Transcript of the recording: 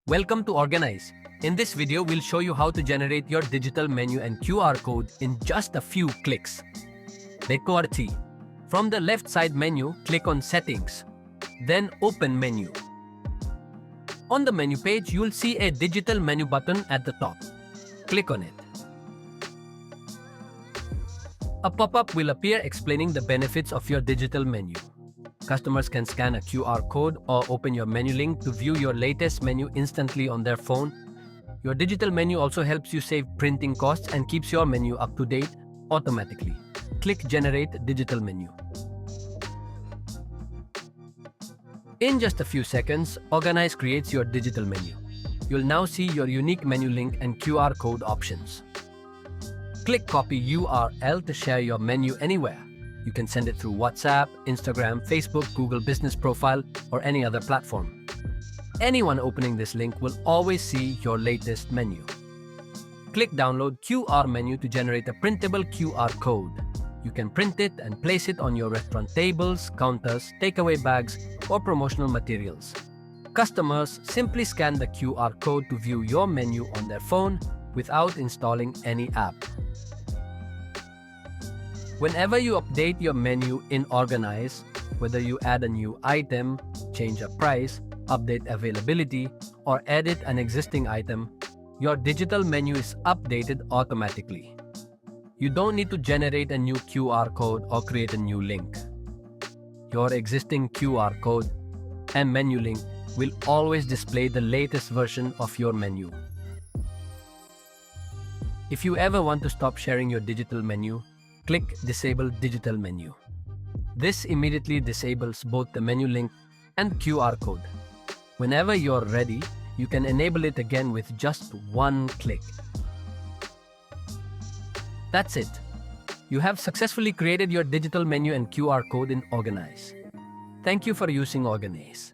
Welcome to Orgnyz. In this video, we'll show you how to generate your digital menu and QR code in just a few clicks. Bekwarti. From the left side menu, click on Settings, then Open Menu. On the menu page, you'll see a digital menu button at the top. Click on it. A pop-up will appear explaining the benefits of your digital menu. Customers can scan a QR code or open your menu link to view your latest menu instantly on their phone. Your digital menu also helps you save printing costs and keeps your menu up to date automatically. Click Generate Digital Menu. In just a few seconds, Orgnyz creates your digital menu. You'll now see your unique menu link and QR code options. Click Copy URL to share your menu anywhere. You can send it through WhatsApp, Instagram, Facebook, Google Business Profile, or any other platform. Anyone opening this link will always see your latest menu. Click Download QR menu to generate a printable QR code. You can print it and place it on your restaurant tables, counters, takeaway bags, or promotional materials. Customers simply scan the QR code to view your menu on their phone without installing any app. Whenever you update your menu in Orgnyz, whether you add a new item, change a price, update availability, or edit an existing item, your digital menu is updated automatically. You don't need to generate a new QR code or create a new link. Your existing QR code and menu link will always display the latest version of your menu. If you ever want to stop sharing your digital menu, click Disable Digital Menu. This immediately disables both the menu link and QR code. Whenever you're ready, you can enable it again with just one click. That's it. You have successfully created your digital menu and QR code in Orgnyz. Thank you for using Orgnyz.